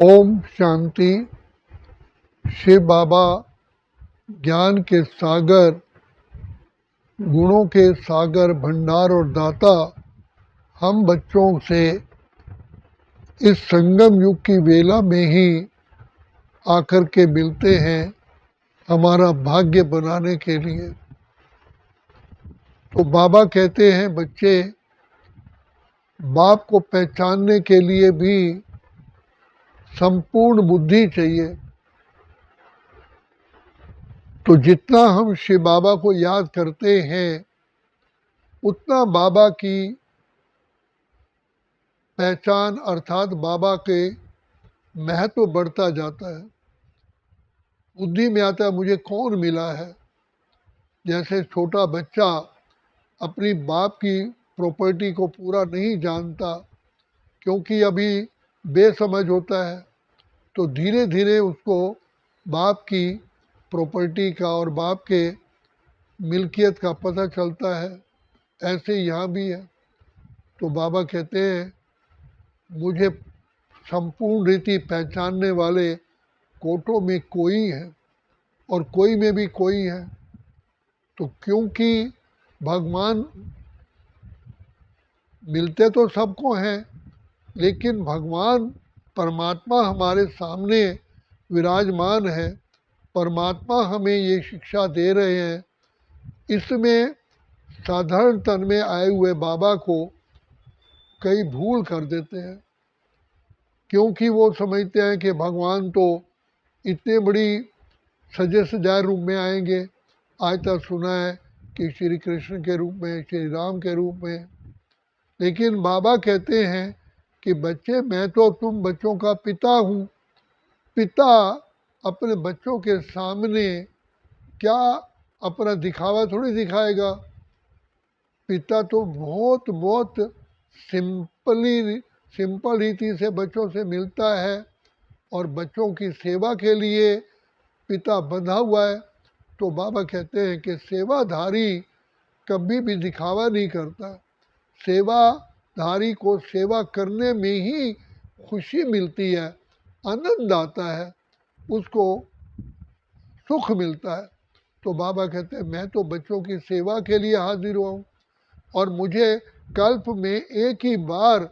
ओम शांति। शिव बाबा ज्ञान के सागर, गुणों के सागर, भंडार और दाता हम बच्चों से इस संगम युग की वेला में ही आकर के मिलते हैं हमारा भाग्य बनाने के लिए। तो बाबा कहते हैं बच्चे, बाप को पहचानने के लिए भी संपूर्ण बुद्धि चाहिए। तो जितना हम शिव बाबा को याद करते हैं उतना बाबा की पहचान अर्थात बाबा के महत्व बढ़ता जाता है। बुद्धि में आता है मुझे कौन मिला है। जैसे छोटा बच्चा अपनी बाप की प्रॉपर्टी को पूरा नहीं जानता क्योंकि अभी बेसमझ होता है, तो धीरे धीरे उसको बाप की प्रॉपर्टी का और बाप के मिल्कियत का पता चलता है। ऐसे यहाँ भी है। तो बाबा कहते हैं मुझे संपूर्ण रीति पहचानने वाले कोटों में कोई है और कोई में भी कोई है। तो क्योंकि भगवान मिलते तो सबको हैं, लेकिन भगवान परमात्मा हमारे सामने विराजमान है। परमात्मा हमें ये शिक्षा दे रहे हैं। इसमें साधारण तन में आए हुए बाबा को कई भूल कर देते हैं, क्योंकि वो समझते हैं कि भगवान तो इतने बड़ी सजे सजाए रूप में आएंगे। आज तक सुना है कि श्री कृष्ण के रूप में, श्री राम के रूप में। लेकिन बाबा कहते हैं कि बच्चे, मैं तो तुम बच्चों का पिता हूँ। पिता अपने बच्चों के सामने क्या अपना दिखावा थोड़ी दिखाएगा। पिता तो बहुत बहुत सिंपल रीति से बच्चों से मिलता है और बच्चों की सेवा के लिए पिता बंधा हुआ है। तो बाबा कहते हैं कि सेवाधारी कभी भी दिखावा नहीं करता। सेवाधारी को सेवा करने में ही खुशी मिलती है, आनंद आता है, उसको सुख मिलता है। तो बाबा कहते हैं मैं तो बच्चों की सेवा के लिए हाजिर हुआ हूँ और मुझे कल्प में एक ही बार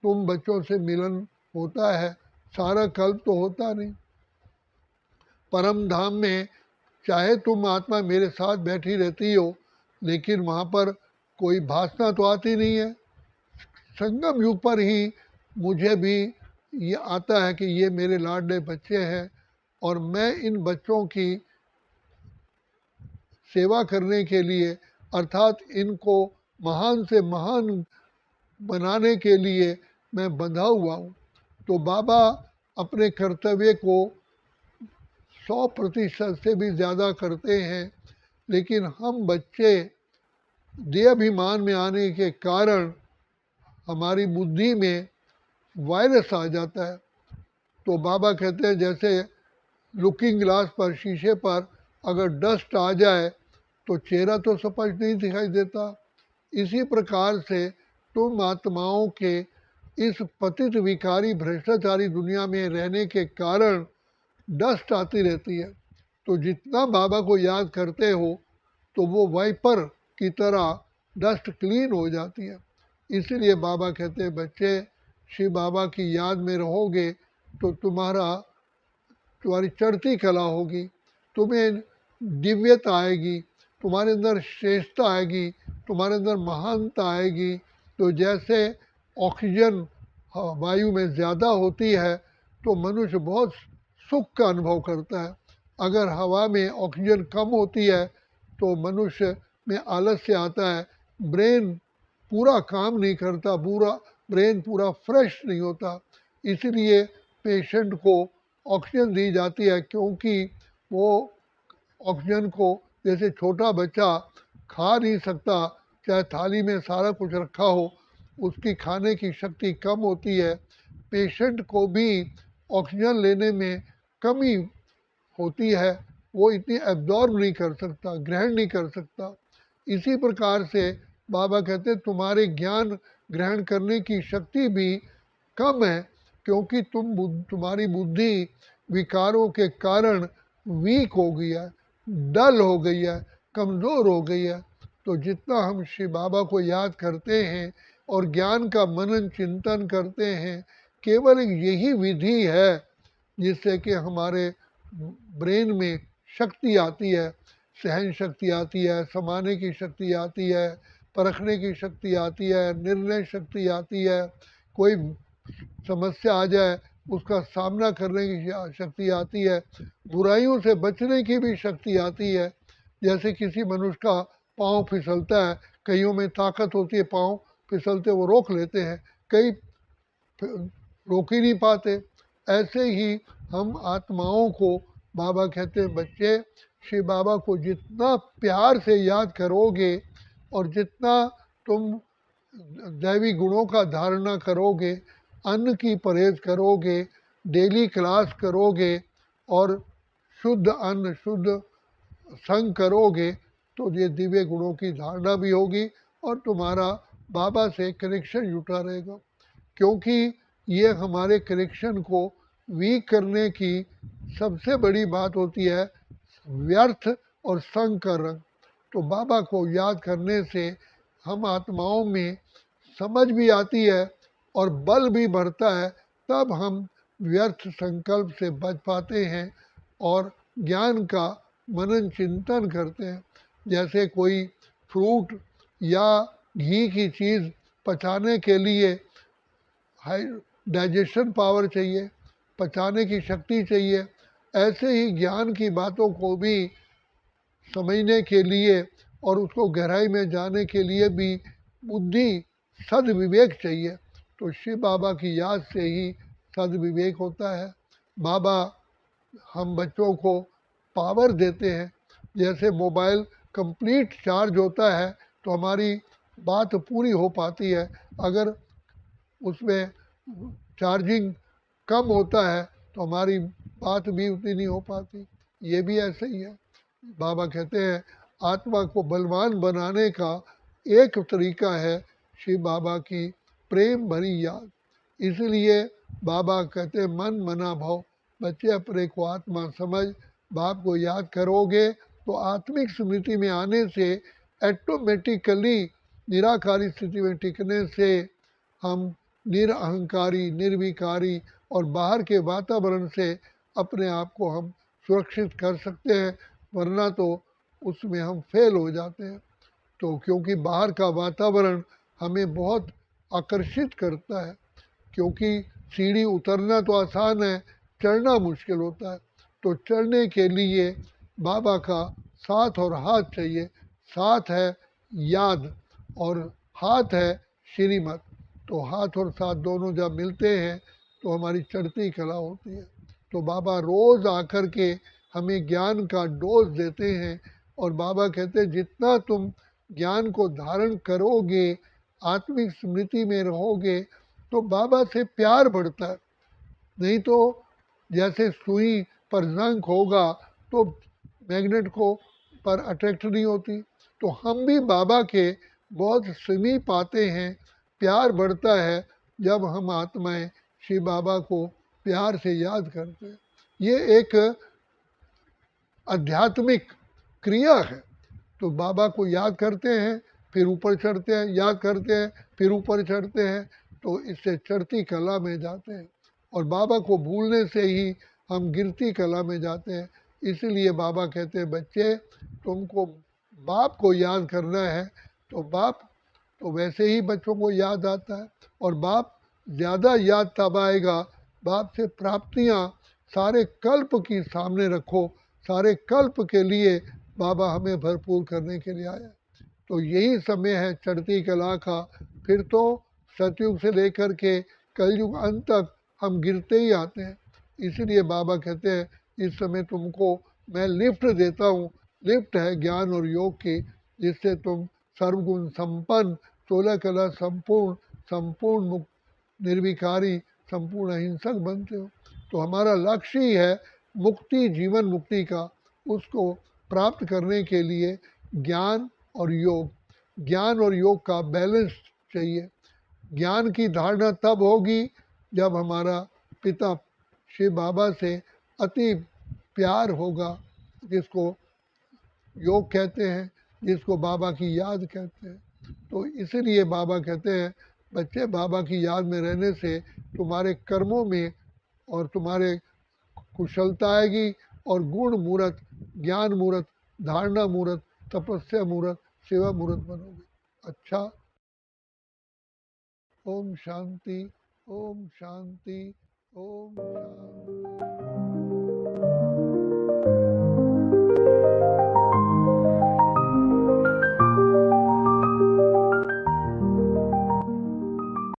तुम बच्चों से मिलन होता है, सारा कल्प तो होता नहीं। परम धाम में चाहे तुम आत्मा मेरे साथ बैठी रहती हो, लेकिन वहाँ पर कोई भाषा तो आती नहीं है। संगम युग पर ही मुझे भी ये आता है कि ये मेरे लाडले बच्चे हैं और मैं इन बच्चों की सेवा करने के लिए अर्थात इनको महान से महान बनाने के लिए मैं बंधा हुआ हूँ। तो बाबा अपने कर्तव्य को 100% से भी ज़्यादा करते हैं, लेकिन हम बच्चे देहाभिमान में आने के कारण हमारी बुद्धि में वायरस आ जाता है। तो बाबा कहते हैं जैसे लुकिंग ग्लास पर, शीशे पर अगर डस्ट आ जाए तो चेहरा तो स्पष्ट नहीं दिखाई देता। इसी प्रकार से तुम आत्माओं के इस पतित विकारी भ्रष्टाचारी दुनिया में रहने के कारण डस्ट आती रहती है। तो जितना बाबा को याद करते हो तो वो वाइपर की तरह डस्ट क्लीन हो जाती है। इसीलिए बाबा कहते हैं बच्चे, शिव बाबा की याद में रहोगे तो तुम्हारी चढ़ती कला होगी, तुम्हें दिव्यता आएगी, तुम्हारे अंदर श्रेष्ठता आएगी, तुम्हारे अंदर महानता आएगी। तो जैसे ऑक्सीजन वायु में ज़्यादा होती है तो मनुष्य बहुत सुख का अनुभव करता है। अगर हवा में ऑक्सीजन कम होती है तो मनुष्य में आलस्य आता है, ब्रेन पूरा काम नहीं करता, ब्रेन पूरा फ्रेश नहीं होता। इसलिए पेशेंट को ऑक्सीजन दी जाती है, क्योंकि वो ऑक्सीजन को, जैसे छोटा बच्चा खा नहीं सकता चाहे थाली में सारा कुछ रखा हो, उसकी खाने की शक्ति कम होती है। पेशेंट को भी ऑक्सीजन लेने में कमी होती है, वो इतनी एब्जॉर्ब नहीं कर सकता, ग्रहण नहीं कर सकता। इसी प्रकार से बाबा कहते हैं तुम्हारे ज्ञान ग्रहण करने की शक्ति भी कम है, क्योंकि तुम्हारी बुद्धि विकारों के कारण वीक हो गई है, डल हो गई है, कमज़ोर हो गई है। तो जितना हम शिव बाबा को याद करते हैं और ज्ञान का मनन चिंतन करते हैं, केवल यही विधि है जिससे कि हमारे ब्रेन में शक्ति आती है, सहन शक्ति आती है, समाने की शक्ति आती है, परखने की शक्ति आती है, निर्णय शक्ति आती है, कोई समस्या आ जाए उसका सामना करने की शक्ति आती है, बुराइयों से बचने की भी शक्ति आती है। जैसे किसी मनुष्य का पाँव फिसलता है, कईयों में ताकत होती है पाँव फिसलते वो रोक लेते हैं, कई रोक ही नहीं पाते। ऐसे ही हम आत्माओं को बाबा कहते हैं बच्चे शिव बाबा को जितना प्यार से याद करोगे और जितना तुम दैवी गुणों का धारणा करोगे, अन्न की परहेज करोगे, डेली क्लास करोगे और शुद्ध अन्न शुद्ध संग करोगे, तो ये दिव्य गुणों की धारणा भी होगी और तुम्हारा बाबा से कनेक्शन जुटा रहेगा। क्योंकि ये हमारे कनेक्शन को वीक करने की सबसे बड़ी बात होती है व्यर्थ और संग का रंग। तो बाबा को याद करने से हम आत्माओं में समझ भी आती है और बल भी बढ़ता है, तब हम व्यर्थ संकल्प से बच पाते हैं और ज्ञान का मनन चिंतन करते हैं। जैसे कोई फ्रूट या घी की चीज़ पचाने के लिए हाई डाइजेशन पावर चाहिए, पचाने की शक्ति चाहिए, ऐसे ही ज्ञान की बातों को भी समझने के लिए और उसको गहराई में जाने के लिए भी बुद्धि सद्विवेक चाहिए। तो शिव बाबा की याद से ही सद्विवेक होता है। बाबा हम बच्चों को पावर देते हैं, जैसे मोबाइल कंप्लीट चार्ज होता है तो हमारी बात पूरी हो पाती है, अगर उसमें चार्जिंग कम होता है तो हमारी बात भी उतनी नहीं हो पाती। ये भी ऐसे ही है। बाबा कहते हैं आत्मा को बलवान बनाने का एक तरीका है शिव बाबा की प्रेम भरी याद। इसलिए बाबा कहते हैं मन मना भाव, बच्चे अपने को आत्मा समझ बाप को याद करोगे तो आत्मिक स्मृति में आने से ऑटोमेटिकली निराकारी स्थिति में टिकने से हम निरअहंकारी निर्विकारी और बाहर के वातावरण से अपने आप को हम सुरक्षित कर सकते हैं, वरना तो उसमें हम फेल हो जाते हैं। तो क्योंकि बाहर का वातावरण हमें बहुत आकर्षित करता है, क्योंकि सीढ़ी उतरना तो आसान है, चढ़ना मुश्किल होता है। तो चढ़ने के लिए बाबा का साथ और हाथ चाहिए। साथ है याद और हाथ है श्रीमत। तो हाथ और साथ दोनों जब मिलते हैं तो हमारी चढ़ती कला होती है। तो बाबा रोज़ आकर के हमें ज्ञान का डोज देते हैं और बाबा कहते हैं जितना तुम ज्ञान को धारण करोगे, आत्मिक स्मृति में रहोगे, तो बाबा से प्यार बढ़ता है। नहीं तो जैसे सुई पर जंग होगा तो मैग्नेट को पर अट्रैक्ट नहीं होती। तो हम भी बाबा के बहुत समीप आते हैं, प्यार बढ़ता है जब हम आत्माएं शिव बाबा को प्यार से याद करते हैं। ये एक आध्यात्मिक क्रिया है। तो बाबा को याद करते हैं फिर ऊपर चढ़ते हैं, याद करते हैं फिर ऊपर चढ़ते हैं, तो इससे चढ़ती कला में जाते हैं। और बाबा को भूलने से ही हम गिरती कला में जाते हैं। इसलिए बाबा कहते हैं बच्चे तुमको बाप को याद करना है। तो बाप तो वैसे ही बच्चों को याद आता है, और बाप ज़्यादा याद तब आएगा, बाप से प्राप्तियाँ सारे कल्प की सामने रखो। सारे कल्प के लिए बाबा हमें भरपूर करने के लिए आया। तो यही समय है चढ़ती कला का। फिर तो सतयुग से लेकर के कलयुग अंत तक हम गिरते ही आते हैं। इसलिए बाबा कहते हैं इस समय तुमको मैं लिफ्ट देता हूँ। लिफ्ट है ज्ञान और योग की, जिससे तुम सर्वगुण संपन्न, 16 कला संपूर्ण, संपूर्ण मुक्त, निर्विकारी, संपूर्ण अहिंसक बनते हो। तो हमारा लक्ष्य ही है मुक्ति, जीवन मुक्ति का। उसको प्राप्त करने के लिए ज्ञान और योग, ज्ञान और योग का बैलेंस चाहिए। ज्ञान की धारणा तब होगी जब हमारा पिता शिव बाबा से अति प्यार होगा, जिसको योग कहते हैं, जिसको बाबा की याद कहते हैं। तो इसलिए बाबा कहते हैं बच्चे, बाबा की याद में रहने से तुम्हारे कर्मों में और तुम्हारे कुशलता आएगी और गुण मूर्त, ज्ञान मूर्त, धारणा मूर्त, तपस्या मूर्त, सेवा मूर्त बनोगे। अच्छा, ओम शांति, ओम शांति, ओम शांति।